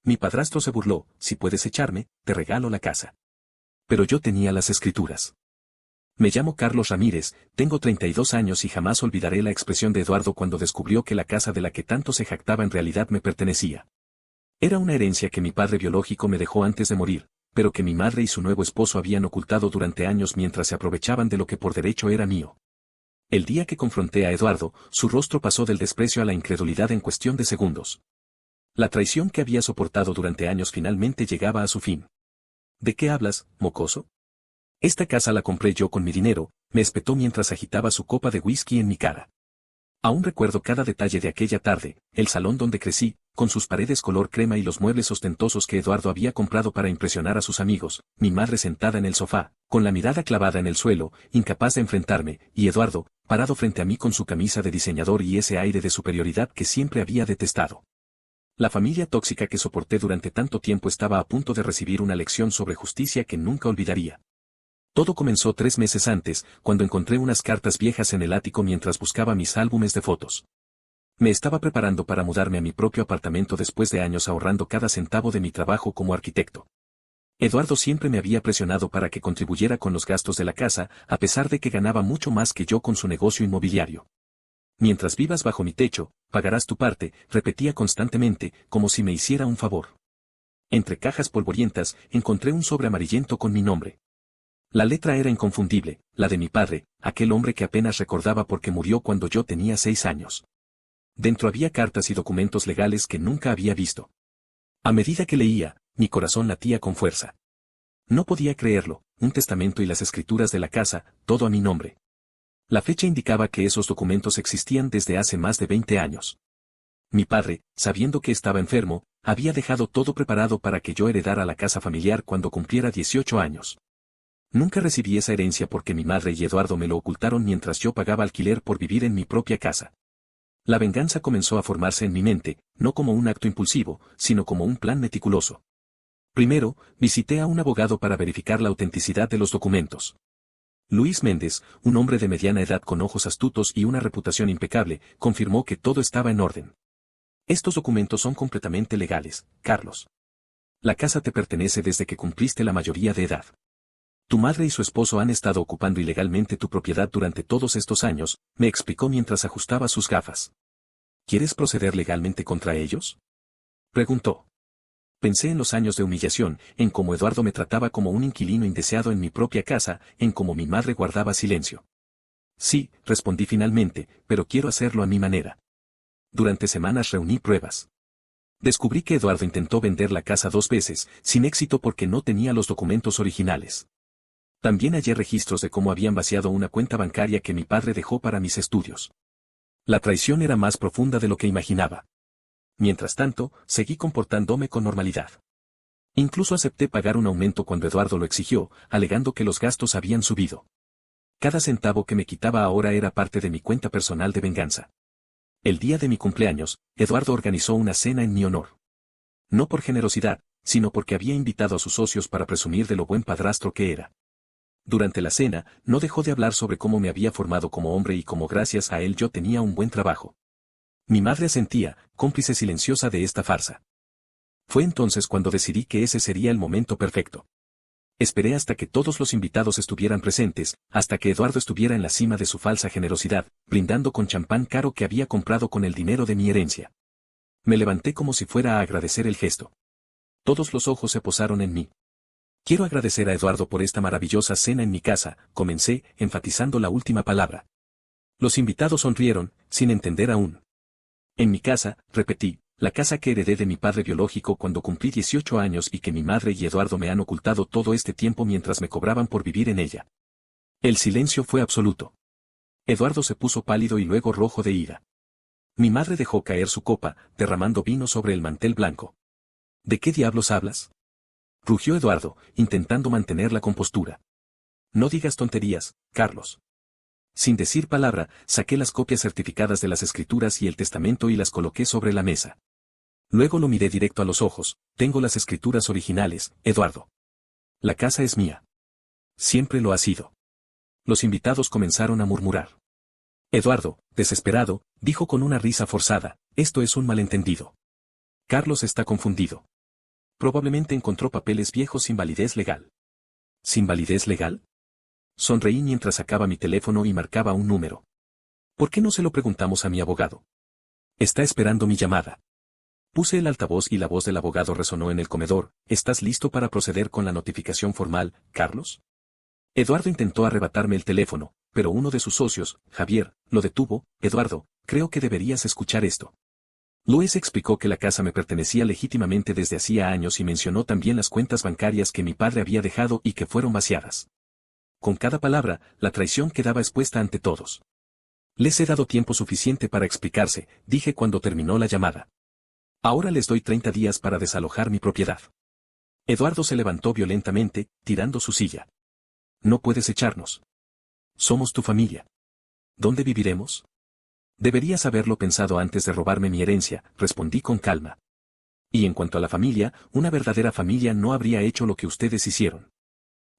Mi padrastro se burló: si puedes echarme, te regalo la casa. Pero yo tenía las escrituras. Me llamo Carlos Ramírez, tengo 32 años y jamás olvidaré la expresión de Eduardo cuando descubrió que la casa de la que tanto se jactaba en realidad me pertenecía. Era una herencia que mi padre biológico me dejó antes de morir, pero que mi madre y su nuevo esposo habían ocultado durante años mientras se aprovechaban de lo que por derecho era mío. El día que confronté a Eduardo, su rostro pasó del desprecio a la incredulidad en cuestión de segundos. La traición que había soportado durante años finalmente llegaba a su fin. ¿De qué hablas, mocoso? Esta casa la compré yo con mi dinero, me espetó mientras agitaba su copa de whisky en mi cara. Aún recuerdo cada detalle de aquella tarde, el salón donde crecí, con sus paredes color crema y los muebles ostentosos que Eduardo había comprado para impresionar a sus amigos, mi madre sentada en el sofá, con la mirada clavada en el suelo, incapaz de enfrentarme, y Eduardo, parado frente a mí con su camisa de diseñador y ese aire de superioridad que siempre había detestado. La familia tóxica que soporté durante tanto tiempo estaba a punto de recibir una lección sobre justicia que nunca olvidaría. Todo comenzó 3 meses antes, cuando encontré unas cartas viejas en el ático mientras buscaba mis álbumes de fotos. Me estaba preparando para mudarme a mi propio apartamento después de años ahorrando cada centavo de mi trabajo como arquitecto. Eduardo siempre me había presionado para que contribuyera con los gastos de la casa, a pesar de que ganaba mucho más que yo con su negocio inmobiliario. Mientras vivas bajo mi techo, pagarás tu parte, repetía constantemente, como si me hiciera un favor. Entre cajas polvorientas, encontré un sobre amarillento con mi nombre. La letra era inconfundible, la de mi padre, aquel hombre que apenas recordaba porque murió cuando yo tenía 6 años. Dentro había cartas y documentos legales que nunca había visto. A medida que leía, mi corazón latía con fuerza. No podía creerlo, un testamento y las escrituras de la casa, todo a mi nombre. La fecha indicaba que esos documentos existían desde hace más de 20 años. Mi padre, sabiendo que estaba enfermo, había dejado todo preparado para que yo heredara la casa familiar cuando cumpliera 18 años. Nunca recibí esa herencia porque mi madre y Eduardo me lo ocultaron mientras yo pagaba alquiler por vivir en mi propia casa. La venganza comenzó a formarse en mi mente, no como un acto impulsivo, sino como un plan meticuloso. Primero, visité a un abogado para verificar la autenticidad de los documentos. Luis Méndez, un hombre de mediana edad con ojos astutos y una reputación impecable, confirmó que todo estaba en orden. Estos documentos son completamente legales, Carlos. La casa te pertenece desde que cumpliste la mayoría de edad. Tu madre y su esposo han estado ocupando ilegalmente tu propiedad durante todos estos años, me explicó mientras ajustaba sus gafas. ¿Quieres proceder legalmente contra ellos? Preguntó. Pensé en los años de humillación, en cómo Eduardo me trataba como un inquilino indeseado en mi propia casa, en cómo mi madre guardaba silencio. Sí, respondí finalmente, pero quiero hacerlo a mi manera. Durante semanas reuní pruebas. Descubrí que Eduardo intentó vender la casa 2 veces, sin éxito porque no tenía los documentos originales. También hallé registros de cómo habían vaciado una cuenta bancaria que mi padre dejó para mis estudios. La traición era más profunda de lo que imaginaba. Mientras tanto, seguí comportándome con normalidad. Incluso acepté pagar un aumento cuando Eduardo lo exigió, alegando que los gastos habían subido. Cada centavo que me quitaba ahora era parte de mi cuenta personal de venganza. El día de mi cumpleaños, Eduardo organizó una cena en mi honor. No por generosidad, sino porque había invitado a sus socios para presumir de lo buen padrastro que era. Durante la cena, no dejó de hablar sobre cómo me había formado como hombre y cómo gracias a él yo tenía un buen trabajo. Mi madre asentía, cómplice silenciosa de esta farsa. Fue entonces cuando decidí que ese sería el momento perfecto. Esperé hasta que todos los invitados estuvieran presentes, hasta que Eduardo estuviera en la cima de su falsa generosidad, brindando con champán caro que había comprado con el dinero de mi herencia. Me levanté como si fuera a agradecer el gesto. Todos los ojos se posaron en mí. Quiero agradecer a Eduardo por esta maravillosa cena en mi casa, comencé, enfatizando la última palabra. Los invitados sonrieron, sin entender aún. En mi casa, repetí, la casa que heredé de mi padre biológico cuando cumplí 18 años y que mi madre y Eduardo me han ocultado todo este tiempo mientras me cobraban por vivir en ella. El silencio fue absoluto. Eduardo se puso pálido y luego rojo de ira. Mi madre dejó caer su copa, derramando vino sobre el mantel blanco. ¿De qué diablos hablas?, rugió Eduardo, intentando mantener la compostura. No digas tonterías, Carlos. Sin decir palabra, saqué las copias certificadas de las escrituras y el testamento y las coloqué sobre la mesa. Luego lo miré directo a los ojos. Tengo las escrituras originales, Eduardo. La casa es mía. Siempre lo ha sido. Los invitados comenzaron a murmurar. Eduardo, desesperado, dijo con una risa forzada, esto es un malentendido. Carlos está confundido. Probablemente encontró papeles viejos sin validez legal. ¿Sin validez legal? Sonreí mientras sacaba mi teléfono y marcaba un número. ¿Por qué no se lo preguntamos a mi abogado? Está esperando mi llamada. Puse el altavoz y la voz del abogado resonó en el comedor. ¿Estás listo para proceder con la notificación formal, Carlos? Eduardo intentó arrebatarme el teléfono, pero uno de sus socios, Javier, lo detuvo. Eduardo, creo que deberías escuchar esto. Luis explicó que la casa me pertenecía legítimamente desde hacía años y mencionó también las cuentas bancarias que mi padre había dejado y que fueron vaciadas. Con cada palabra, la traición quedaba expuesta ante todos. Les he dado tiempo suficiente para explicarse, dije cuando terminó la llamada. Ahora les doy 30 días para desalojar mi propiedad. Eduardo se levantó violentamente, tirando su silla. No puedes echarnos. Somos tu familia. ¿Dónde viviremos? Deberías haberlo pensado antes de robarme mi herencia, respondí con calma. Y en cuanto a la familia, una verdadera familia no habría hecho lo que ustedes hicieron.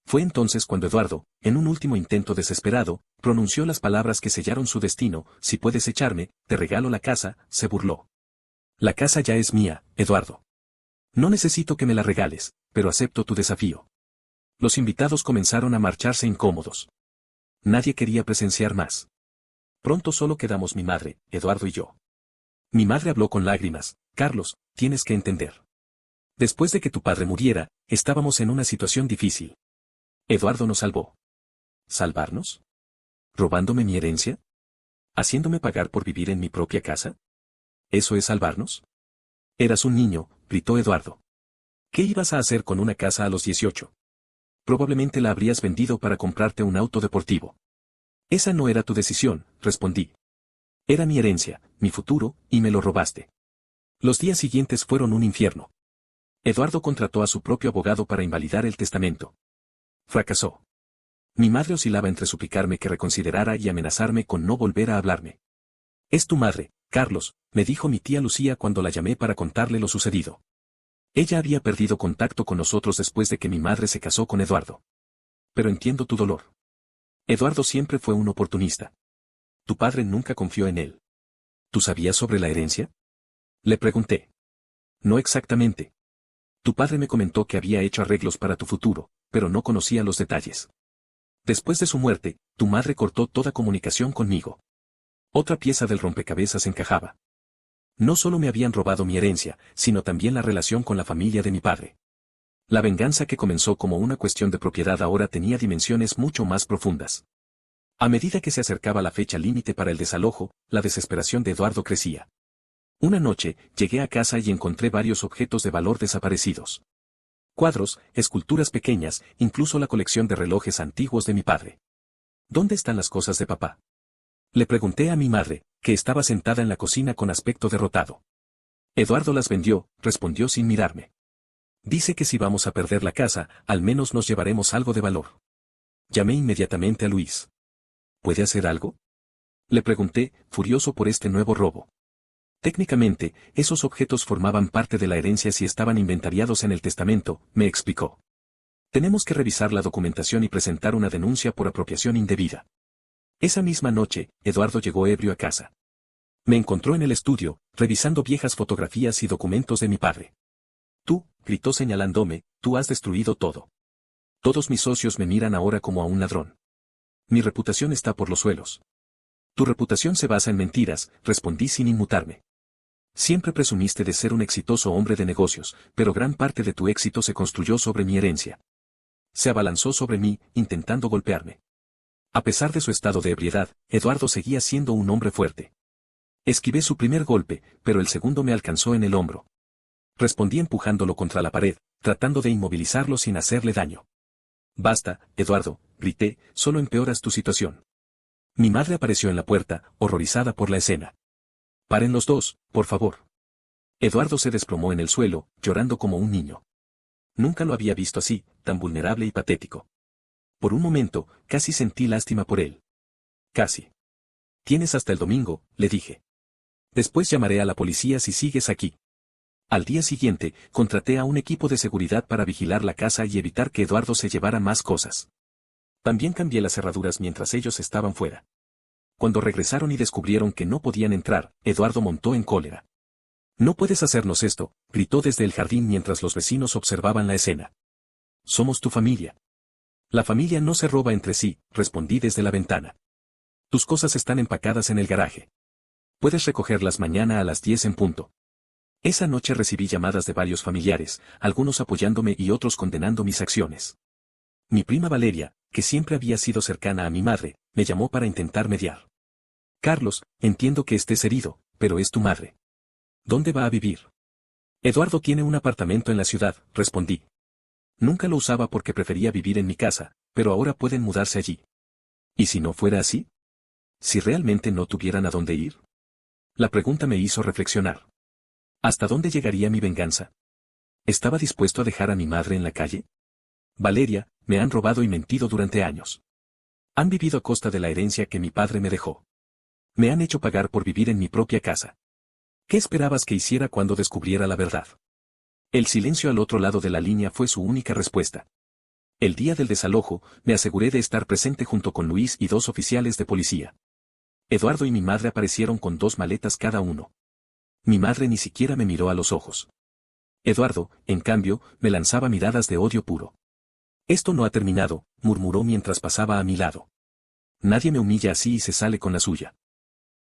Fue entonces cuando Eduardo, en un último intento desesperado, pronunció las palabras que sellaron su destino. Si puedes echarme, te regalo la casa, se burló. La casa ya es mía, Eduardo. No necesito que me la regales, pero acepto tu desafío. Los invitados comenzaron a marcharse incómodos. Nadie quería presenciar más. Pronto solo quedamos mi madre, Eduardo y yo. Mi madre habló con lágrimas. Carlos, tienes que entender. Después de que tu padre muriera, estábamos en una situación difícil. Eduardo nos salvó. ¿Salvarnos? ¿Robándome mi herencia? ¿Haciéndome pagar por vivir en mi propia casa? ¿Eso es salvarnos? Eras un niño, gritó Eduardo. ¿Qué ibas a hacer con una casa a los 18? Probablemente la habrías vendido para comprarte un auto deportivo. Esa no era tu decisión, respondí. Era mi herencia, mi futuro, y me lo robaste. Los días siguientes fueron un infierno. Eduardo contrató a su propio abogado para invalidar el testamento. Fracasó. Mi madre oscilaba entre suplicarme que reconsiderara y amenazarme con no volver a hablarme. Es tu madre, Carlos, me dijo mi tía Lucía cuando la llamé para contarle lo sucedido. Ella había perdido contacto con nosotros después de que mi madre se casó con Eduardo. Pero entiendo tu dolor. Eduardo siempre fue un oportunista. Tu padre nunca confió en él. ¿Tú sabías sobre la herencia? Le pregunté. No exactamente. Tu padre me comentó que había hecho arreglos para tu futuro, pero no conocía los detalles. Después de su muerte, tu madre cortó toda comunicación conmigo. Otra pieza del rompecabezas encajaba. No solo me habían robado mi herencia, sino también la relación con la familia de mi padre. La venganza que comenzó como una cuestión de propiedad ahora tenía dimensiones mucho más profundas. A medida que se acercaba la fecha límite para el desalojo, la desesperación de Eduardo crecía. Una noche, llegué a casa y encontré varios objetos de valor desaparecidos. Cuadros, esculturas pequeñas, incluso la colección de relojes antiguos de mi padre. ¿Dónde están las cosas de papá? Le pregunté a mi madre, que estaba sentada en la cocina con aspecto derrotado. Eduardo las vendió, respondió sin mirarme. Dice que si vamos a perder la casa, al menos nos llevaremos algo de valor. Llamé inmediatamente a Luis. ¿Puede hacer algo? Le pregunté, furioso por este nuevo robo. Técnicamente, esos objetos formaban parte de la herencia si estaban inventariados en el testamento, me explicó. Tenemos que revisar la documentación y presentar una denuncia por apropiación indebida. Esa misma noche, Eduardo llegó ebrio a casa. Me encontró en el estudio, revisando viejas fotografías y documentos de mi padre. Tú, gritó señalándome, tú has destruido todo. Todos mis socios me miran ahora como a un ladrón. Mi reputación está por los suelos. Tu reputación se basa en mentiras, respondí sin inmutarme. Siempre presumiste de ser un exitoso hombre de negocios, pero gran parte de tu éxito se construyó sobre mi herencia. Se abalanzó sobre mí, intentando golpearme. A pesar de su estado de ebriedad, Eduardo seguía siendo un hombre fuerte. Esquivé su primer golpe, pero el segundo me alcanzó en el hombro. Respondí empujándolo contra la pared, tratando de inmovilizarlo sin hacerle daño. Basta, Eduardo, grité, solo empeoras tu situación. Mi madre apareció en la puerta, horrorizada por la escena. Paren los dos, por favor. Eduardo se desplomó en el suelo, llorando como un niño. Nunca lo había visto así, tan vulnerable y patético. Por un momento, casi sentí lástima por él. Casi. Tienes hasta el domingo, le dije. Después llamaré a la policía si sigues aquí. Al día siguiente, contraté a un equipo de seguridad para vigilar la casa y evitar que Eduardo se llevara más cosas. También cambié las cerraduras mientras ellos estaban fuera. Cuando regresaron y descubrieron que no podían entrar, Eduardo montó en cólera. No puedes hacernos esto, gritó desde el jardín mientras los vecinos observaban la escena. Somos tu familia. La familia no se roba entre sí, respondí desde la ventana. Tus cosas están empacadas en el garaje. Puedes recogerlas mañana a las 10 en punto. Esa noche recibí llamadas de varios familiares, algunos apoyándome y otros condenando mis acciones. Mi prima Valeria, que siempre había sido cercana a mi madre, me llamó para intentar mediar. Carlos, entiendo que estés herido, pero es tu madre. ¿Dónde va a vivir? Eduardo tiene un apartamento en la ciudad, respondí. Nunca lo usaba porque prefería vivir en mi casa, pero ahora pueden mudarse allí. ¿Y si no fuera así? ¿Si realmente no tuvieran a dónde ir? La pregunta me hizo reflexionar. ¿Hasta dónde llegaría mi venganza? ¿Estaba dispuesto a dejar a mi madre en la calle? Valeria, me han robado y mentido durante años. Han vivido a costa de la herencia que mi padre me dejó. Me han hecho pagar por vivir en mi propia casa. ¿Qué esperabas que hiciera cuando descubriera la verdad? El silencio al otro lado de la línea fue su única respuesta. El día del desalojo, me aseguré de estar presente junto con Luis y 2 oficiales de policía. Eduardo y mi madre aparecieron con 2 maletas cada uno. Mi madre ni siquiera me miró a los ojos. Eduardo, en cambio, me lanzaba miradas de odio puro. Esto no ha terminado, murmuró mientras pasaba a mi lado. Nadie me humilla así y se sale con la suya.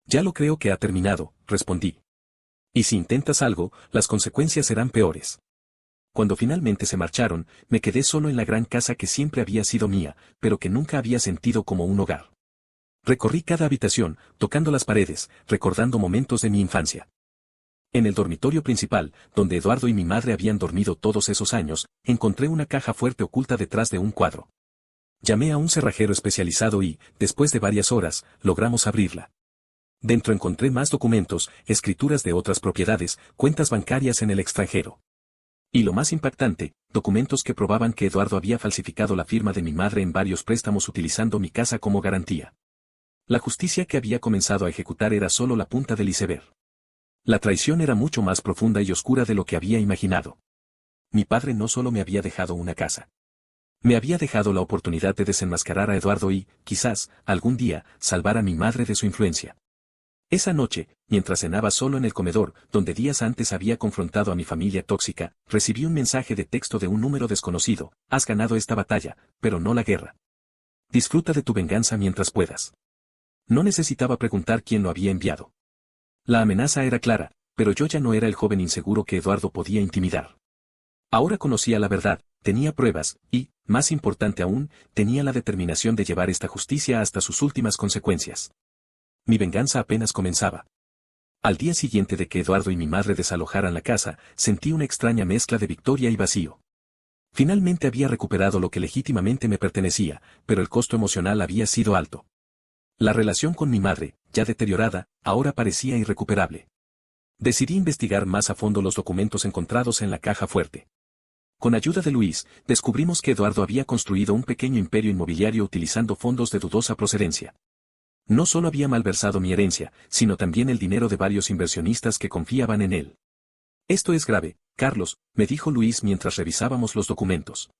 Ya lo creo que ha terminado, respondí. Y si intentas algo, las consecuencias serán peores. Cuando finalmente se marcharon, me quedé solo en la gran casa que siempre había sido mía, pero que nunca había sentido como un hogar. Recorrí cada habitación, tocando las paredes, recordando momentos de mi infancia. En el dormitorio principal, donde Eduardo y mi madre habían dormido todos esos años, encontré una caja fuerte oculta detrás de un cuadro. Llamé a un cerrajero especializado y, después de varias horas, logramos abrirla. Dentro encontré más documentos, escrituras de otras propiedades, cuentas bancarias en el extranjero. Y lo más impactante, documentos que probaban que Eduardo había falsificado la firma de mi madre en varios préstamos utilizando mi casa como garantía. La justicia que había comenzado a ejecutar era solo la punta del iceberg. La traición era mucho más profunda y oscura de lo que había imaginado. Mi padre no solo me había dejado una casa. Me había dejado la oportunidad de desenmascarar a Eduardo y, quizás, algún día, salvar a mi madre de su influencia. Esa noche, mientras cenaba solo en el comedor, donde días antes había confrontado a mi familia tóxica, recibí un mensaje de texto de un número desconocido: has ganado esta batalla, pero no la guerra. Disfruta de tu venganza mientras puedas. No necesitaba preguntar quién lo había enviado. La amenaza era clara, pero yo ya no era el joven inseguro que Eduardo podía intimidar. Ahora conocía la verdad, tenía pruebas, y, más importante aún, tenía la determinación de llevar esta justicia hasta sus últimas consecuencias. Mi venganza apenas comenzaba. Al día siguiente de que Eduardo y mi madre desalojaran la casa, sentí una extraña mezcla de victoria y vacío. Finalmente había recuperado lo que legítimamente me pertenecía, pero el costo emocional había sido alto. La relación con mi madre, ya deteriorada, ahora parecía irrecuperable. Decidí investigar más a fondo los documentos encontrados en la caja fuerte. Con ayuda de Luis, descubrimos que Eduardo había construido un pequeño imperio inmobiliario utilizando fondos de dudosa procedencia. No solo había malversado mi herencia, sino también el dinero de varios inversionistas que confiaban en él. Esto es grave, Carlos, me dijo Luis mientras revisábamos los documentos.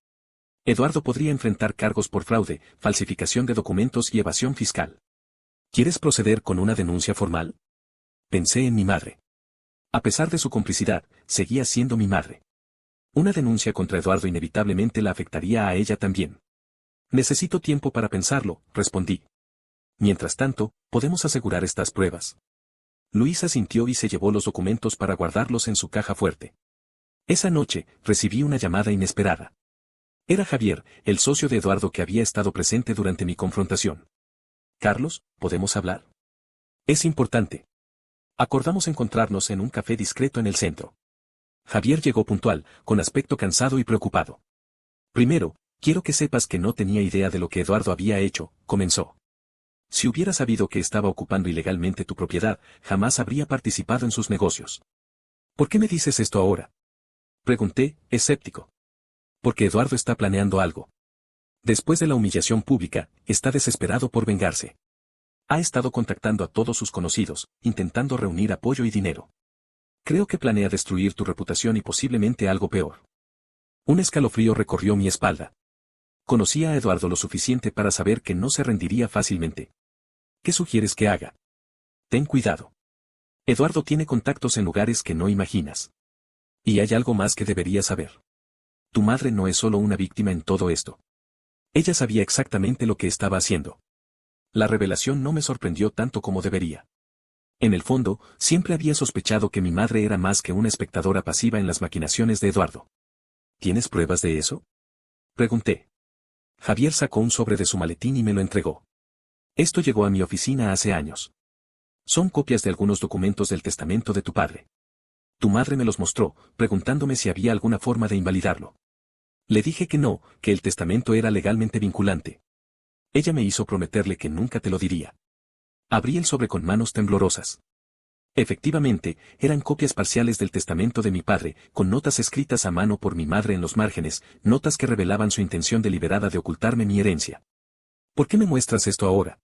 Eduardo podría enfrentar cargos por fraude, falsificación de documentos y evasión fiscal. ¿Quieres proceder con una denuncia formal? Pensé en mi madre. A pesar de su complicidad, seguía siendo mi madre. Una denuncia contra Eduardo inevitablemente la afectaría a ella también. Necesito tiempo para pensarlo, respondí. Mientras tanto, podemos asegurar estas pruebas. Luis asintió y se llevó los documentos para guardarlos en su caja fuerte. Esa noche, recibí una llamada inesperada. Era Javier, el socio de Eduardo que había estado presente durante mi confrontación. Carlos, ¿podemos hablar? Es importante. Acordamos encontrarnos en un café discreto en el centro. Javier llegó puntual, con aspecto cansado y preocupado. Primero, quiero que sepas que no tenía idea de lo que Eduardo había hecho, comenzó. Si hubiera sabido que estaba ocupando ilegalmente tu propiedad, jamás habría participado en sus negocios. ¿Por qué me dices esto ahora? Pregunté, escéptico. Porque Eduardo está planeando algo. Después de la humillación pública, está desesperado por vengarse. Ha estado contactando a todos sus conocidos, intentando reunir apoyo y dinero. Creo que planea destruir tu reputación y posiblemente algo peor. Un escalofrío recorrió mi espalda. Conocía a Eduardo lo suficiente para saber que no se rendiría fácilmente. ¿Qué sugieres que haga? Ten cuidado. Eduardo tiene contactos en lugares que no imaginas. Y hay algo más que deberías saber. Tu madre no es solo una víctima en todo esto. Ella sabía exactamente lo que estaba haciendo. La revelación no me sorprendió tanto como debería. En el fondo, siempre había sospechado que mi madre era más que una espectadora pasiva en las maquinaciones de Eduardo. ¿Tienes pruebas de eso? Pregunté. Javier sacó un sobre de su maletín y me lo entregó. Esto llegó a mi oficina hace años. Son copias de algunos documentos del testamento de tu padre. Tu madre me los mostró, preguntándome si había alguna forma de invalidarlo. Le dije que no, que el testamento era legalmente vinculante. Ella me hizo prometerle que nunca te lo diría. Abrí el sobre con manos temblorosas. Efectivamente, eran copias parciales del testamento de mi padre, con notas escritas a mano por mi madre en los márgenes, notas que revelaban su intención deliberada de ocultarme mi herencia. ¿Por qué me muestras esto ahora?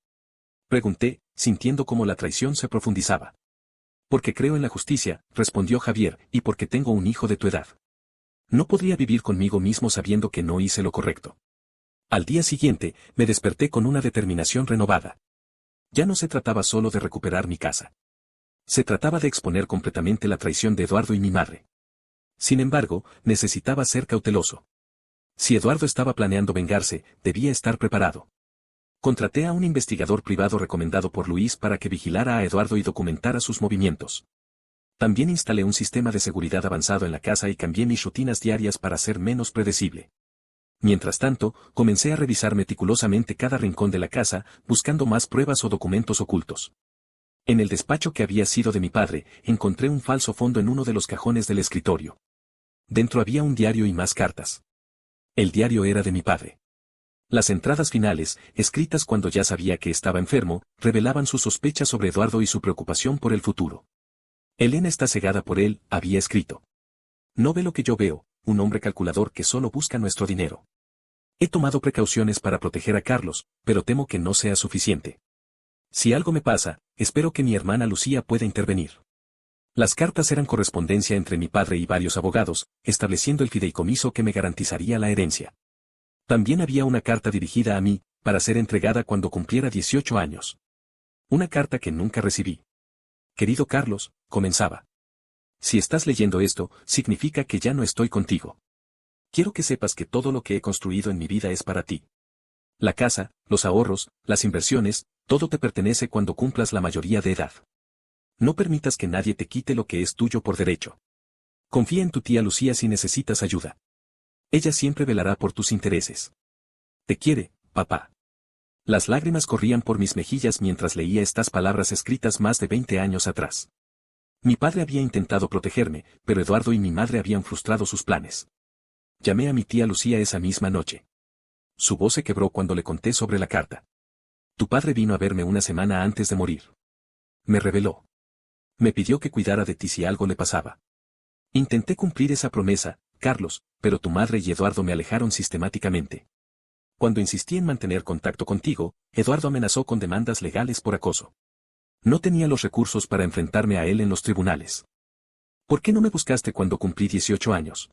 Pregunté, sintiendo cómo la traición se profundizaba. Porque creo en la justicia, respondió Javier, y porque tengo un hijo de tu edad. No podría vivir conmigo mismo sabiendo que no hice lo correcto. Al día siguiente, me desperté con una determinación renovada. Ya no se trataba solo de recuperar mi casa. Se trataba de exponer completamente la traición de Eduardo y mi madre. Sin embargo, necesitaba ser cauteloso. Si Eduardo estaba planeando vengarse, debía estar preparado. Contraté a un investigador privado recomendado por Luis para que vigilara a Eduardo y documentara sus movimientos. También instalé un sistema de seguridad avanzado en la casa y cambié mis rutinas diarias para ser menos predecible. Mientras tanto, comencé a revisar meticulosamente cada rincón de la casa, buscando más pruebas o documentos ocultos. En el despacho que había sido de mi padre, encontré un falso fondo en uno de los cajones del escritorio. Dentro había un diario y más cartas. El diario era de mi padre. Las entradas finales, escritas cuando ya sabía que estaba enfermo, revelaban sus sospechas sobre Eduardo y su preocupación por el futuro. Elena está cegada por él, había escrito. No ve lo que yo veo, un hombre calculador que solo busca nuestro dinero. He tomado precauciones para proteger a Carlos, pero temo que no sea suficiente. Si algo me pasa, espero que mi hermana Lucía pueda intervenir. Las cartas eran correspondencia entre mi padre y varios abogados, estableciendo el fideicomiso que me garantizaría la herencia. También había una carta dirigida a mí, para ser entregada cuando cumpliera 18 años. Una carta que nunca recibí. Querido Carlos, comenzaba. Si estás leyendo esto, significa que ya no estoy contigo. Quiero que sepas que todo lo que he construido en mi vida es para ti. La casa, los ahorros, las inversiones, todo te pertenece cuando cumplas la mayoría de edad. No permitas que nadie te quite lo que es tuyo por derecho. Confía en tu tía Lucía si necesitas ayuda. Ella siempre velará por tus intereses. Te quiere, papá. Las lágrimas corrían por mis mejillas mientras leía estas palabras escritas más de 20 años atrás. Mi padre había intentado protegerme, pero Eduardo y mi madre habían frustrado sus planes. Llamé a mi tía Lucía esa misma noche. Su voz se quebró cuando le conté sobre la carta. Tu padre vino a verme una semana antes de morir. Me reveló. Me pidió que cuidara de ti si algo le pasaba. Intenté cumplir esa promesa, Carlos, pero tu madre y Eduardo me alejaron sistemáticamente. Cuando insistí en mantener contacto contigo, Eduardo amenazó con demandas legales por acoso. No tenía los recursos para enfrentarme a él en los tribunales. ¿Por qué no me buscaste cuando cumplí 18 años?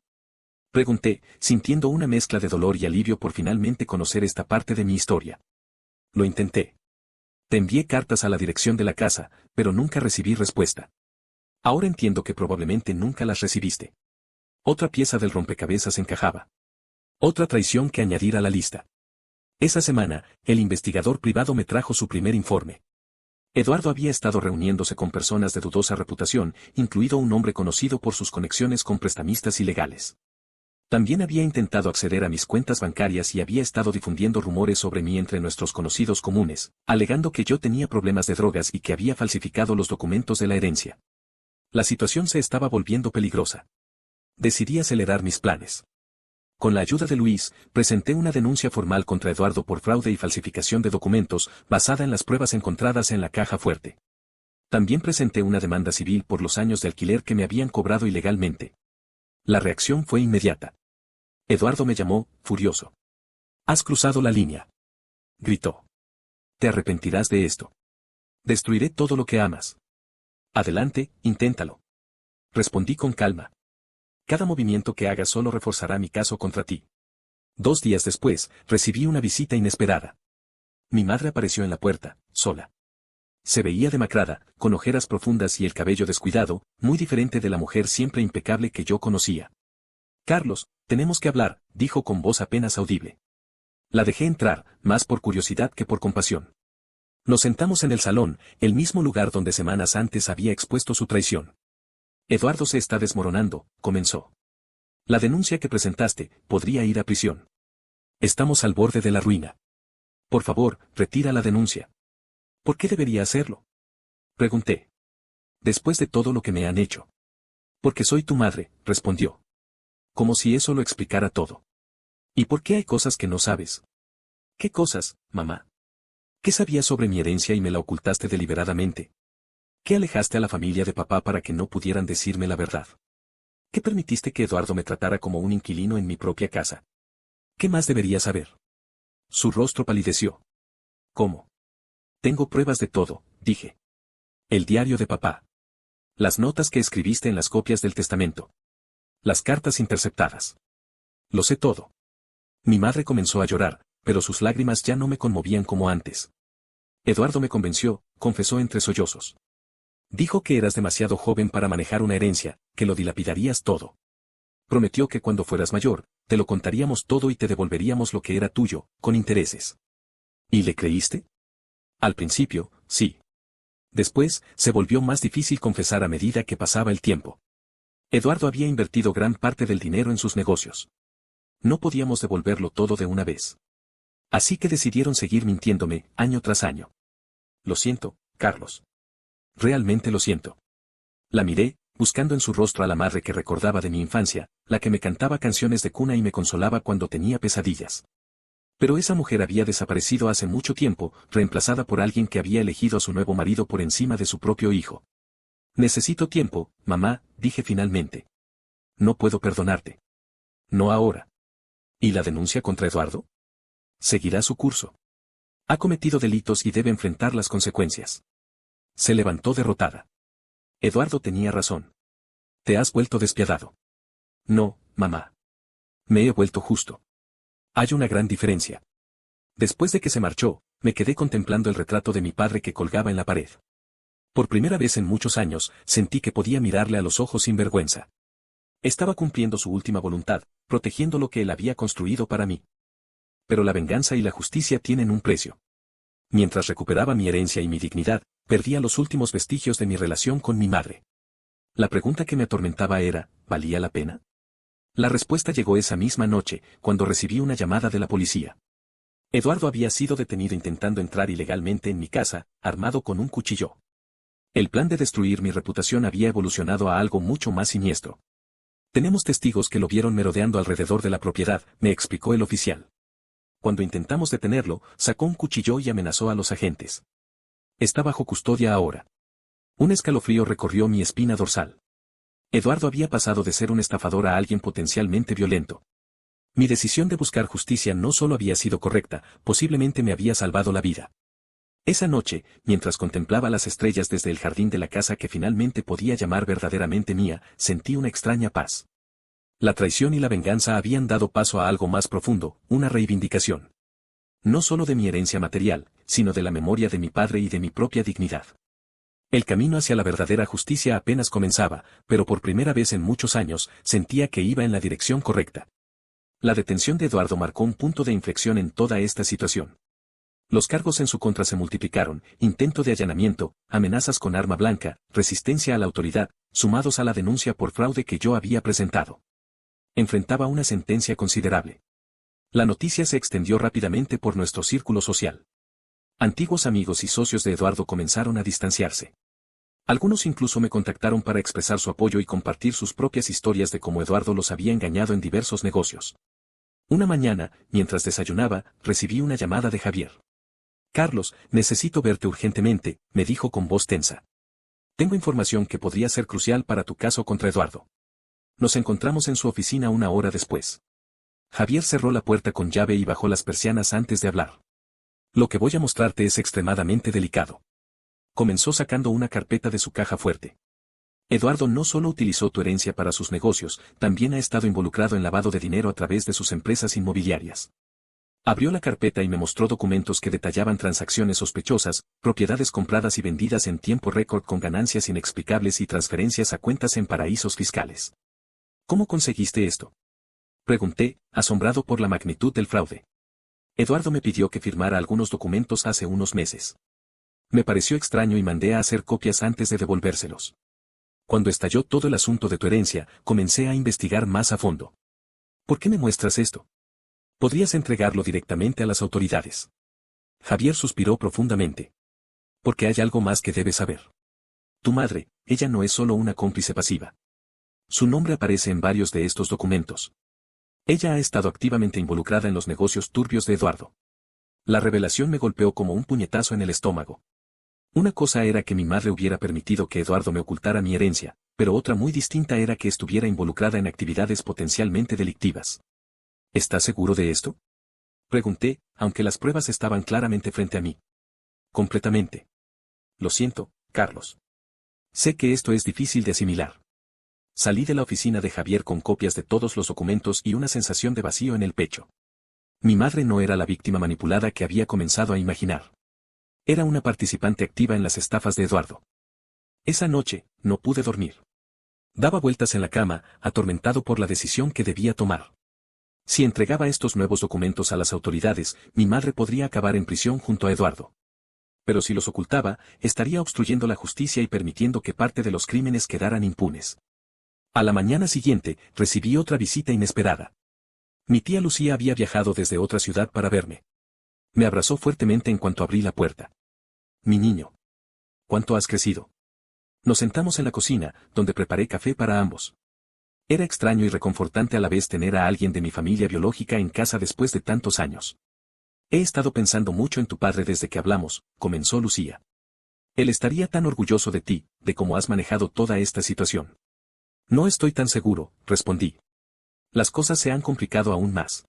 Pregunté, sintiendo una mezcla de dolor y alivio por finalmente conocer esta parte de mi historia. Lo intenté. Te envié cartas a la dirección de la casa, pero nunca recibí respuesta. Ahora entiendo que probablemente nunca las recibiste. Otra pieza del rompecabezas encajaba. Otra traición que añadir a la lista. Esa semana, el investigador privado me trajo su primer informe. Eduardo había estado reuniéndose con personas de dudosa reputación, incluido un hombre conocido por sus conexiones con prestamistas ilegales. También había intentado acceder a mis cuentas bancarias y había estado difundiendo rumores sobre mí entre nuestros conocidos comunes, alegando que yo tenía problemas de drogas y que había falsificado los documentos de la herencia. La situación se estaba volviendo peligrosa. Decidí acelerar mis planes. Con la ayuda de Luis, presenté una denuncia formal contra Eduardo por fraude y falsificación de documentos, basada en las pruebas encontradas en la caja fuerte. También presenté una demanda civil por los años de alquiler que me habían cobrado ilegalmente. La reacción fue inmediata. Eduardo me llamó, furioso. «Has cruzado la línea», gritó. «Te arrepentirás de esto. Destruiré todo lo que amas. Adelante, inténtalo». Respondí con calma. «Cada movimiento que hagas solo reforzará mi caso contra ti». 2 días después, recibí una visita inesperada. Mi madre apareció en la puerta, sola. Se veía demacrada, con ojeras profundas y el cabello descuidado, muy diferente de la mujer siempre impecable que yo conocía. Carlos, tenemos que hablar, dijo con voz apenas audible. La dejé entrar, más por curiosidad que por compasión. Nos sentamos en el salón, el mismo lugar donde semanas antes había expuesto su traición. Eduardo se está desmoronando, comenzó. La denuncia que presentaste podría ir a prisión. Estamos al borde de la ruina. Por favor, retira la denuncia. ¿Por qué debería hacerlo? Pregunté. Después de todo lo que me han hecho. Porque soy tu madre, respondió. Como si eso lo explicara todo. ¿Y por qué hay cosas que no sabes? ¿Qué cosas, mamá? ¿Qué sabías sobre mi herencia y me la ocultaste deliberadamente? ¿Qué alejaste a la familia de papá para que no pudieran decirme la verdad? ¿Qué permitiste que Eduardo me tratara como un inquilino en mi propia casa? ¿Qué más debería saber? Su rostro palideció. ¿Cómo? Tengo pruebas de todo, dije. El diario de papá. Las notas que escribiste en las copias del testamento. Las cartas interceptadas. Lo sé todo. Mi madre comenzó a llorar, pero sus lágrimas ya no me conmovían como antes. Eduardo me convenció, confesó entre sollozos. Dijo que eras demasiado joven para manejar una herencia, que lo dilapidarías todo. Prometió que cuando fueras mayor, te lo contaríamos todo y te devolveríamos lo que era tuyo, con intereses. ¿Y le creíste? Al principio, sí. Después, se volvió más difícil confesar a medida que pasaba el tiempo. Eduardo había invertido gran parte del dinero en sus negocios. No podíamos devolverlo todo de una vez. Así que decidieron seguir mintiéndome, año tras año. Lo siento, Carlos. Realmente lo siento. La miré, buscando en su rostro a la madre que recordaba de mi infancia, la que me cantaba canciones de cuna y me consolaba cuando tenía pesadillas. Pero esa mujer había desaparecido hace mucho tiempo, reemplazada por alguien que había elegido a su nuevo marido por encima de su propio hijo. Necesito tiempo, mamá, dije finalmente. No puedo perdonarte. No ahora. ¿Y la denuncia contra Eduardo? Seguirá su curso. Ha cometido delitos y debe enfrentar las consecuencias. Se levantó derrotada. Eduardo tenía razón. Te has vuelto despiadado. No, mamá. Me he vuelto justo. Hay una gran diferencia. Después de que se marchó, me quedé contemplando el retrato de mi padre que colgaba en la pared. Por primera vez en muchos años, sentí que podía mirarle a los ojos sin vergüenza. Estaba cumpliendo su última voluntad, protegiendo lo que él había construido para mí. Pero la venganza y la justicia tienen un precio. Mientras recuperaba mi herencia y mi dignidad, perdía los últimos vestigios de mi relación con mi madre. La pregunta que me atormentaba era, ¿valía la pena? La respuesta llegó esa misma noche, cuando recibí una llamada de la policía. Eduardo había sido detenido intentando entrar ilegalmente en mi casa, armado con un cuchillo. El plan de destruir mi reputación había evolucionado a algo mucho más siniestro. Tenemos testigos que lo vieron merodeando alrededor de la propiedad, me explicó el oficial. Cuando intentamos detenerlo, sacó un cuchillo y amenazó a los agentes. Está bajo custodia ahora. Un escalofrío recorrió mi espina dorsal. Eduardo había pasado de ser un estafador a alguien potencialmente violento. Mi decisión de buscar justicia no solo había sido correcta, posiblemente me había salvado la vida. Esa noche, mientras contemplaba las estrellas desde el jardín de la casa que finalmente podía llamar verdaderamente mía, sentí una extraña paz. La traición y la venganza habían dado paso a algo más profundo, una reivindicación. No solo de mi herencia material, sino de la memoria de mi padre y de mi propia dignidad. El camino hacia la verdadera justicia apenas comenzaba, pero por primera vez en muchos años, sentía que iba en la dirección correcta. La detención de Eduardo marcó un punto de inflexión en toda esta situación. Los cargos en su contra se multiplicaron, intento de allanamiento, amenazas con arma blanca, resistencia a la autoridad, sumados a la denuncia por fraude que yo había presentado. Enfrentaba una sentencia considerable. La noticia se extendió rápidamente por nuestro círculo social. Antiguos amigos y socios de Eduardo comenzaron a distanciarse. Algunos incluso me contactaron para expresar su apoyo y compartir sus propias historias de cómo Eduardo los había engañado en diversos negocios. Una mañana, mientras desayunaba, recibí una llamada de Javier. Carlos, necesito verte urgentemente, me dijo con voz tensa. Tengo información que podría ser crucial para tu caso contra Eduardo. Nos encontramos en su oficina una hora después. Javier cerró la puerta con llave y bajó las persianas antes de hablar. Lo que voy a mostrarte es extremadamente delicado. Comenzó sacando una carpeta de su caja fuerte. Eduardo no solo utilizó tu herencia para sus negocios, también ha estado involucrado en lavado de dinero a través de sus empresas inmobiliarias. Abrió la carpeta y me mostró documentos que detallaban transacciones sospechosas, propiedades compradas y vendidas en tiempo récord con ganancias inexplicables y transferencias a cuentas en paraísos fiscales. ¿Cómo conseguiste esto?, pregunté, asombrado por la magnitud del fraude. Eduardo me pidió que firmara algunos documentos hace unos meses. Me pareció extraño y mandé a hacer copias antes de devolvérselos. Cuando estalló todo el asunto de tu herencia, comencé a investigar más a fondo. ¿Por qué me muestras esto? Podrías entregarlo directamente a las autoridades. Javier suspiró profundamente. Porque hay algo más que debes saber. Tu madre, ella no es solo una cómplice pasiva. Su nombre aparece en varios de estos documentos. Ella ha estado activamente involucrada en los negocios turbios de Eduardo. La revelación me golpeó como un puñetazo en el estómago. Una cosa era que mi madre hubiera permitido que Eduardo me ocultara mi herencia, pero otra muy distinta era que estuviera involucrada en actividades potencialmente delictivas. ¿Estás seguro de esto?, pregunté, aunque las pruebas estaban claramente frente a mí. Completamente. Lo siento, Carlos. Sé que esto es difícil de asimilar. Salí de la oficina de Javier con copias de todos los documentos y una sensación de vacío en el pecho. Mi madre no era la víctima manipulada que había comenzado a imaginar. Era una participante activa en las estafas de Eduardo. Esa noche, no pude dormir. Daba vueltas en la cama, atormentado por la decisión que debía tomar. Si entregaba estos nuevos documentos a las autoridades, mi madre podría acabar en prisión junto a Eduardo. Pero si los ocultaba, estaría obstruyendo la justicia y permitiendo que parte de los crímenes quedaran impunes. A la mañana siguiente, recibí otra visita inesperada. Mi tía Lucía había viajado desde otra ciudad para verme. Me abrazó fuertemente en cuanto abrí la puerta. Mi niño. ¿Cuánto has crecido? Nos sentamos en la cocina, donde preparé café para ambos. Era extraño y reconfortante a la vez tener a alguien de mi familia biológica en casa después de tantos años. He estado pensando mucho en tu padre desde que hablamos, comenzó Lucía. Él estaría tan orgulloso de ti, de cómo has manejado toda esta situación. No estoy tan seguro, respondí. Las cosas se han complicado aún más.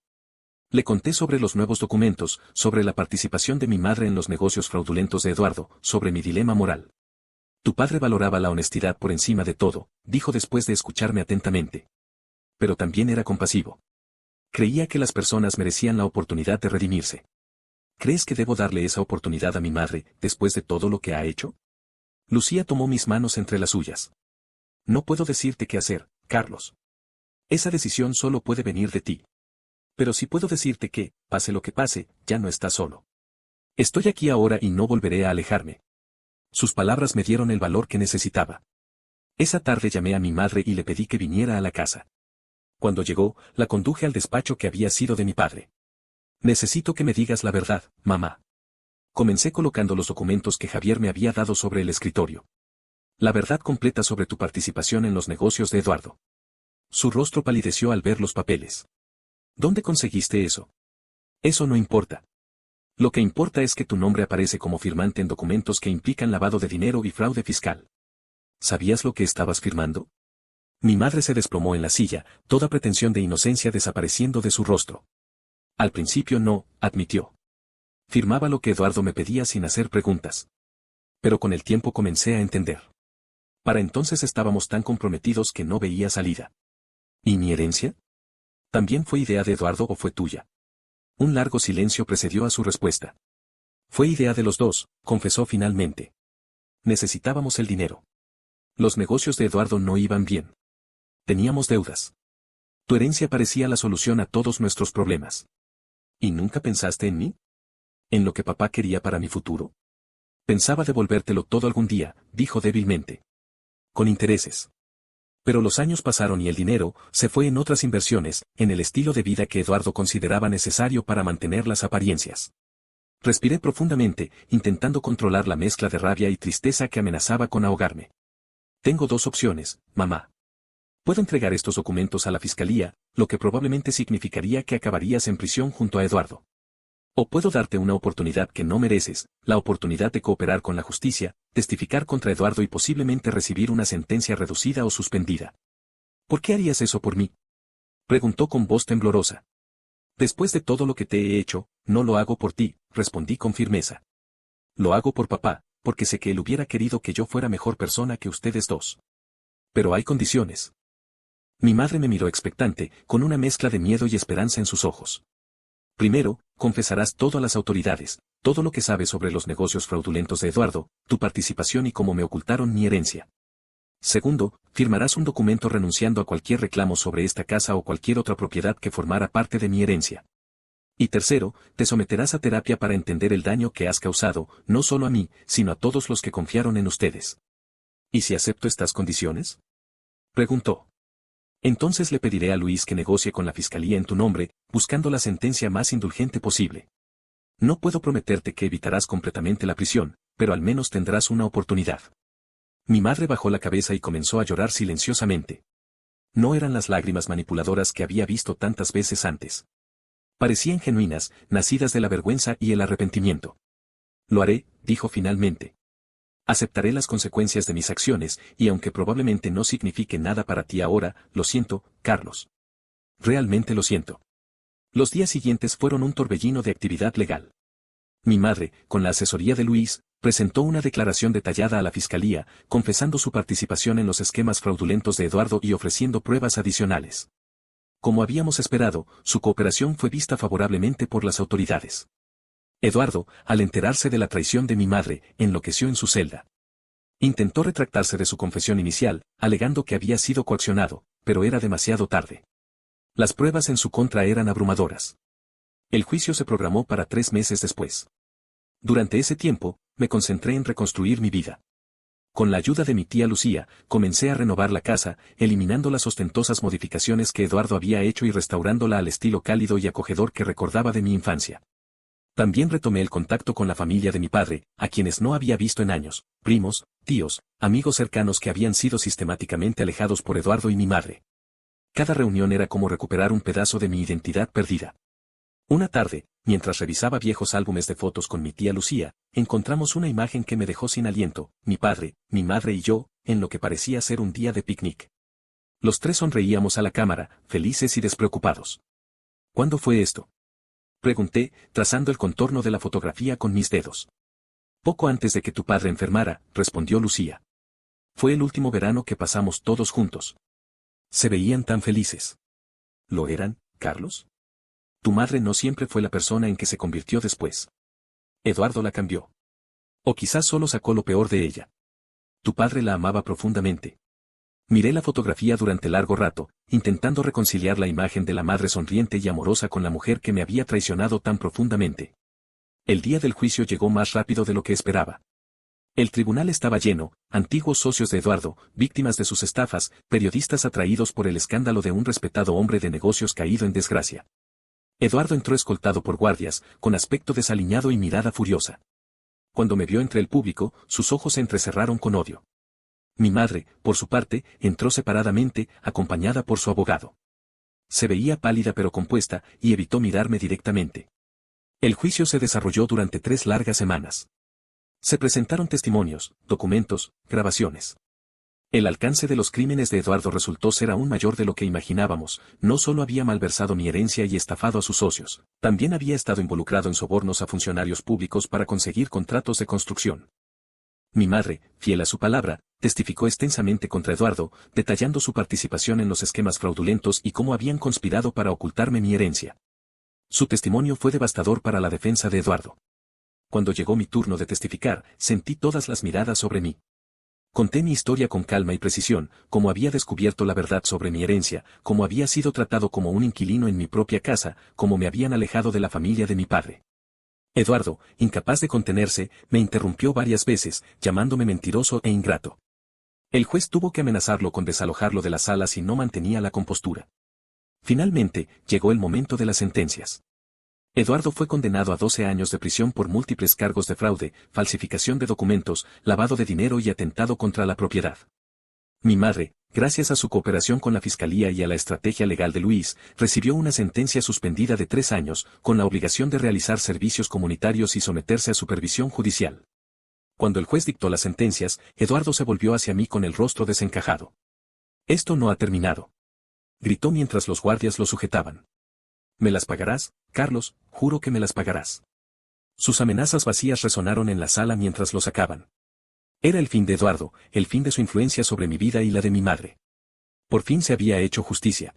Le conté sobre los nuevos documentos, sobre la participación de mi madre en los negocios fraudulentos de Eduardo, sobre mi dilema moral. Tu padre valoraba la honestidad por encima de todo, dijo después de escucharme atentamente. Pero también era compasivo. Creía que las personas merecían la oportunidad de redimirse. ¿Crees que debo darle esa oportunidad a mi madre, después de todo lo que ha hecho? Lucía tomó mis manos entre las suyas. No puedo decirte qué hacer, Carlos. Esa decisión solo puede venir de ti. Pero sí puedo decirte que, pase lo que pase, ya no estás solo. Estoy aquí ahora y no volveré a alejarme. Sus palabras me dieron el valor que necesitaba. Esa tarde llamé a mi madre y le pedí que viniera a la casa. Cuando llegó, la conduje al despacho que había sido de mi padre. Necesito que me digas la verdad, mamá. Comencé colocando los documentos que Javier me había dado sobre el escritorio. La verdad completa sobre tu participación en los negocios de Eduardo. Su rostro palideció al ver los papeles. ¿Dónde conseguiste eso? Eso no importa. Lo que importa es que tu nombre aparece como firmante en documentos que implican lavado de dinero y fraude fiscal. ¿Sabías lo que estabas firmando? Mi madre se desplomó en la silla, toda pretensión de inocencia desapareciendo de su rostro. Al principio no, admitió. Firmaba lo que Eduardo me pedía sin hacer preguntas. Pero con el tiempo comencé a entender. Para entonces estábamos tan comprometidos que no veía salida. ¿Y mi herencia? ¿También fue idea de Eduardo o fue tuya? Un largo silencio precedió a su respuesta. Fue idea de los dos, confesó finalmente. Necesitábamos el dinero. Los negocios de Eduardo no iban bien. Teníamos deudas. Tu herencia parecía la solución a todos nuestros problemas. ¿Y nunca pensaste en mí? ¿En lo que papá quería para mi futuro? Pensaba devolvértelo todo algún día, dijo débilmente. Con intereses. Pero los años pasaron y el dinero se fue en otras inversiones, en el estilo de vida que Eduardo consideraba necesario para mantener las apariencias. Respiré profundamente, intentando controlar la mezcla de rabia y tristeza que amenazaba con ahogarme. Tengo dos opciones, mamá. Puedo entregar estos documentos a la fiscalía, lo que probablemente significaría que acabarías en prisión junto a Eduardo. O puedo darte una oportunidad que no mereces, la oportunidad de cooperar con la justicia, testificar contra Eduardo y posiblemente recibir una sentencia reducida o suspendida. ¿Por qué harías eso por mí?, preguntó con voz temblorosa. Después de todo lo que te he hecho, no lo hago por ti, respondí con firmeza. Lo hago por papá, porque sé que él hubiera querido que yo fuera mejor persona que ustedes dos. Pero hay condiciones. Mi madre me miró expectante, con una mezcla de miedo y esperanza en sus ojos. Primero, confesarás todo a las autoridades, todo lo que sabes sobre los negocios fraudulentos de Eduardo, tu participación y cómo me ocultaron mi herencia. Segundo, firmarás un documento renunciando a cualquier reclamo sobre esta casa o cualquier otra propiedad que formara parte de mi herencia. Y tercero, te someterás a terapia para entender el daño que has causado, no solo a mí, sino a todos los que confiaron en ustedes. ¿Y si acepto estas condiciones? Preguntó. Entonces le pediré a Luis que negocie con la fiscalía en tu nombre, buscando la sentencia más indulgente posible. No puedo prometerte que evitarás completamente la prisión, pero al menos tendrás una oportunidad. Mi madre bajó la cabeza y comenzó a llorar silenciosamente. No eran las lágrimas manipuladoras que había visto tantas veces antes. Parecían genuinas, nacidas de la vergüenza y el arrepentimiento. Lo haré, dijo finalmente. Aceptaré las consecuencias de mis acciones, y aunque probablemente no signifique nada para ti ahora, lo siento, Carlos. Realmente lo siento. Los días siguientes fueron un torbellino de actividad legal. Mi madre, con la asesoría de Luis, presentó una declaración detallada a la fiscalía, confesando su participación en los esquemas fraudulentos de Eduardo y ofreciendo pruebas adicionales. Como habíamos esperado, su cooperación fue vista favorablemente por las autoridades. Eduardo, al enterarse de la traición de mi madre, enloqueció en su celda. Intentó retractarse de su confesión inicial, alegando que había sido coaccionado, pero era demasiado tarde. Las pruebas en su contra eran abrumadoras. El juicio se programó para 3 meses después. Durante ese tiempo, me concentré en reconstruir mi vida. Con la ayuda de mi tía Lucía, comencé a renovar la casa, eliminando las ostentosas modificaciones que Eduardo había hecho y restaurándola al estilo cálido y acogedor que recordaba de mi infancia. También retomé el contacto con la familia de mi padre, a quienes no había visto en años, primos, tíos, amigos cercanos que habían sido sistemáticamente alejados por Eduardo y mi madre. Cada reunión era como recuperar un pedazo de mi identidad perdida. Una tarde, mientras revisaba viejos álbumes de fotos con mi tía Lucía, encontramos una imagen que me dejó sin aliento, mi padre, mi madre y yo, en lo que parecía ser un día de picnic. Los tres sonreíamos a la cámara, felices y despreocupados. ¿Cuándo fue esto? Pregunté, trazando el contorno de la fotografía con mis dedos. Poco antes de que tu padre enfermara, respondió Lucía. Fue el último verano que pasamos todos juntos. Se veían tan felices. ¿Lo eran, Carlos? Tu madre no siempre fue la persona en que se convirtió después. Eduardo la cambió. O quizás solo sacó lo peor de ella. Tu padre la amaba profundamente. Miré la fotografía durante largo rato, intentando reconciliar la imagen de la madre sonriente y amorosa con la mujer que me había traicionado tan profundamente. El día del juicio llegó más rápido de lo que esperaba. El tribunal estaba lleno, antiguos socios de Eduardo, víctimas de sus estafas, periodistas atraídos por el escándalo de un respetado hombre de negocios caído en desgracia. Eduardo entró escoltado por guardias, con aspecto desaliñado y mirada furiosa. Cuando me vio entre el público, sus ojos se entrecerraron con odio. Mi madre, por su parte, entró separadamente, acompañada por su abogado. Se veía pálida pero compuesta, y evitó mirarme directamente. El juicio se desarrolló durante 3 largas semanas. Se presentaron testimonios, documentos, grabaciones. El alcance de los crímenes de Eduardo resultó ser aún mayor de lo que imaginábamos. No solo había malversado mi herencia y estafado a sus socios, también había estado involucrado en sobornos a funcionarios públicos para conseguir contratos de construcción. Mi madre, fiel a su palabra, testificó extensamente contra Eduardo, detallando su participación en los esquemas fraudulentos y cómo habían conspirado para ocultarme mi herencia. Su testimonio fue devastador para la defensa de Eduardo. Cuando llegó mi turno de testificar, sentí todas las miradas sobre mí. Conté mi historia con calma y precisión, cómo había descubierto la verdad sobre mi herencia, cómo había sido tratado como un inquilino en mi propia casa, cómo me habían alejado de la familia de mi padre. Eduardo, incapaz de contenerse, me interrumpió varias veces, llamándome mentiroso e ingrato. El juez tuvo que amenazarlo con desalojarlo de la sala si no mantenía la compostura. Finalmente, llegó el momento de las sentencias. Eduardo fue condenado a 12 años de prisión por múltiples cargos de fraude, falsificación de documentos, lavado de dinero y atentado contra la propiedad. Mi madre, gracias a su cooperación con la fiscalía y a la estrategia legal de Luis, recibió una sentencia suspendida de 3 años, con la obligación de realizar servicios comunitarios y someterse a supervisión judicial. Cuando el juez dictó las sentencias, Eduardo se volvió hacia mí con el rostro desencajado. «Esto no ha terminado», gritó mientras los guardias lo sujetaban. «Me las pagarás, Carlos, juro que me las pagarás». Sus amenazas vacías resonaron en la sala mientras lo sacaban. Era el fin de Eduardo, el fin de su influencia sobre mi vida y la de mi madre. Por fin se había hecho justicia.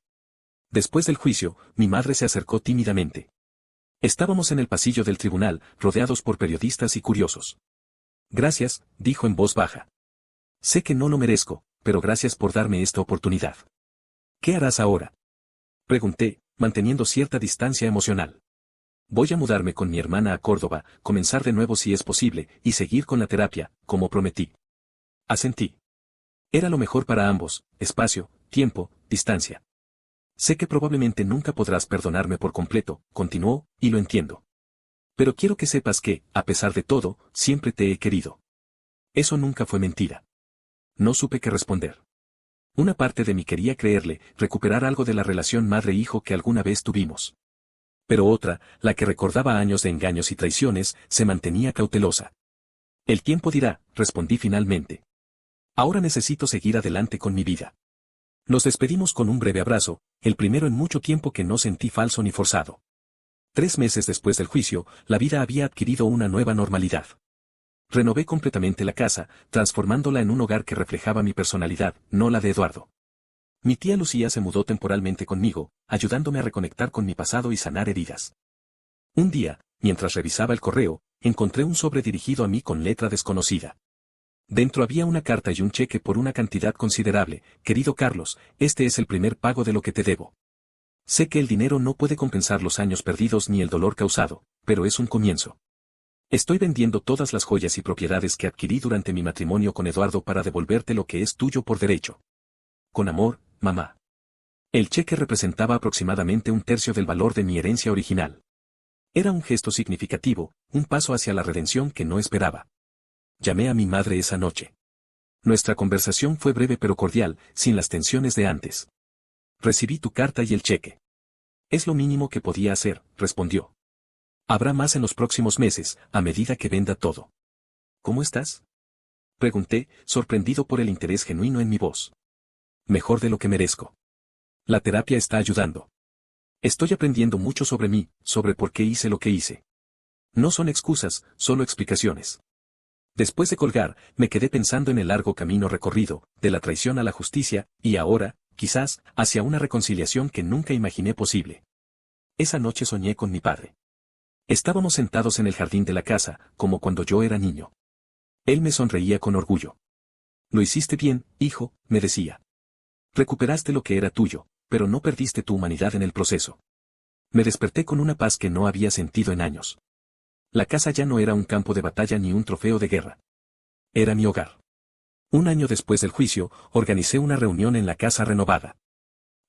Después del juicio, mi madre se acercó tímidamente. Estábamos en el pasillo del tribunal, rodeados por periodistas y curiosos. Gracias, dijo en voz baja. Sé que no lo merezco, pero gracias por darme esta oportunidad. ¿Qué harás ahora? Pregunté, manteniendo cierta distancia emocional. Voy a mudarme con mi hermana a Córdoba, comenzar de nuevo si es posible, y seguir con la terapia, como prometí. Asentí. Era lo mejor para ambos, espacio, tiempo, distancia. Sé que probablemente nunca podrás perdonarme por completo, continuó, y lo entiendo. Pero quiero que sepas que, a pesar de todo, siempre te he querido. Eso nunca fue mentira. No supe qué responder. Una parte de mí quería creerle, recuperar algo de la relación madre-hijo que alguna vez tuvimos. Pero otra, la que recordaba años de engaños y traiciones, se mantenía cautelosa. El tiempo dirá, respondí finalmente. Ahora necesito seguir adelante con mi vida. Nos despedimos con un breve abrazo, el primero en mucho tiempo que no sentí falso ni forzado. 3 meses después del juicio, la vida había adquirido una nueva normalidad. Renové completamente la casa, transformándola en un hogar que reflejaba mi personalidad, no la de Eduardo. Mi tía Lucía se mudó temporalmente conmigo, ayudándome a reconectar con mi pasado y sanar heridas. Un día, mientras revisaba el correo, encontré un sobre dirigido a mí con letra desconocida. Dentro había una carta y un cheque por una cantidad considerable. Querido Carlos, este es el primer pago de lo que te debo. Sé que el dinero no puede compensar los años perdidos ni el dolor causado, pero es un comienzo. Estoy vendiendo todas las joyas y propiedades que adquirí durante mi matrimonio con Eduardo para devolverte lo que es tuyo por derecho. Con amor, mamá. El cheque representaba aproximadamente 1/3 del valor de mi herencia original. Era un gesto significativo, un paso hacia la redención que no esperaba. Llamé a mi madre esa noche. Nuestra conversación fue breve pero cordial, sin las tensiones de antes. Recibí tu carta y el cheque. Es lo mínimo que podía hacer, respondió. Habrá más en los próximos meses, a medida que venda todo. ¿Cómo estás? Pregunté, sorprendido por el interés genuino en mi voz. Mejor de lo que merezco. La terapia está ayudando. Estoy aprendiendo mucho sobre mí, sobre por qué hice lo que hice. No son excusas, solo explicaciones. Después de colgar, me quedé pensando en el largo camino recorrido, de la traición a la justicia, y ahora, quizás, hacia una reconciliación que nunca imaginé posible. Esa noche soñé con mi padre. Estábamos sentados en el jardín de la casa, como cuando yo era niño. Él me sonreía con orgullo. Lo hiciste bien, hijo, me decía. Recuperaste lo que era tuyo, pero no perdiste tu humanidad en el proceso. Me desperté con una paz que no había sentido en años. La casa ya no era un campo de batalla ni un trofeo de guerra. Era mi hogar. Un año después del juicio, organicé una reunión en la casa renovada.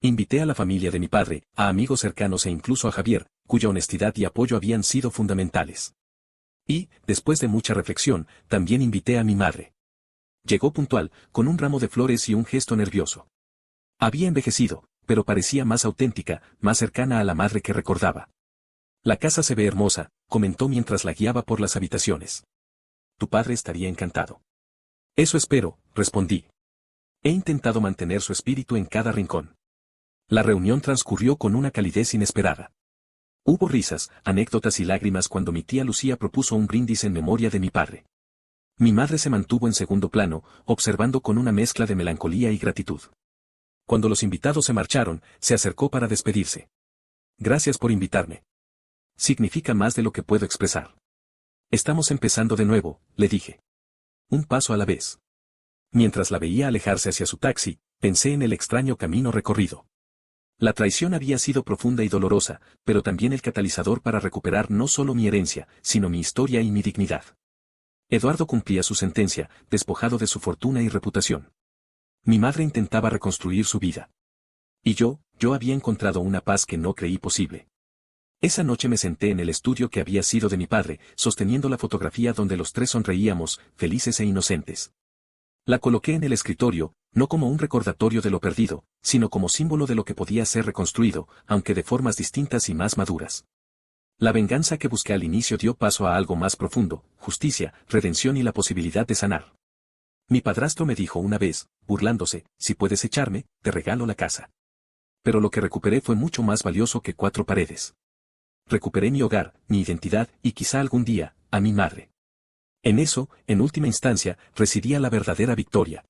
Invité a la familia de mi padre, a amigos cercanos e incluso a Javier, cuya honestidad y apoyo habían sido fundamentales. Y, después de mucha reflexión, también invité a mi madre. Llegó puntual, con un ramo de flores y un gesto nervioso. Había envejecido, pero parecía más auténtica, más cercana a la madre que recordaba. La casa se ve hermosa, comentó mientras la guiaba por las habitaciones. Tu padre estaría encantado. Eso espero, respondí. He intentado mantener su espíritu en cada rincón. La reunión transcurrió con una calidez inesperada. Hubo risas, anécdotas y lágrimas cuando mi tía Lucía propuso un brindis en memoria de mi padre. Mi madre se mantuvo en segundo plano, observando con una mezcla de melancolía y gratitud. Cuando los invitados se marcharon, se acercó para despedirse. Gracias por invitarme. Significa más de lo que puedo expresar. Estamos empezando de nuevo, le dije. Un paso a la vez. Mientras la veía alejarse hacia su taxi, pensé en el extraño camino recorrido. La traición había sido profunda y dolorosa, pero también el catalizador para recuperar no solo mi herencia, sino mi historia y mi dignidad. Eduardo cumplía su sentencia, despojado de su fortuna y reputación. Mi madre intentaba reconstruir su vida. Y yo había encontrado una paz que no creí posible. Esa noche me senté en el estudio que había sido de mi padre, sosteniendo la fotografía donde los tres sonreíamos, felices e inocentes. La coloqué en el escritorio, no como un recordatorio de lo perdido, sino como símbolo de lo que podía ser reconstruido, aunque de formas distintas y más maduras. La venganza que busqué al inicio dio paso a algo más profundo, justicia, redención y la posibilidad de sanar. Mi padrastro me dijo una vez, burlándose, si puedes echarme, te regalo la casa. Pero lo que recuperé fue mucho más valioso que 4 paredes. Recuperé mi hogar, mi identidad y quizá algún día, a mi madre. En eso, en última instancia, residía la verdadera victoria.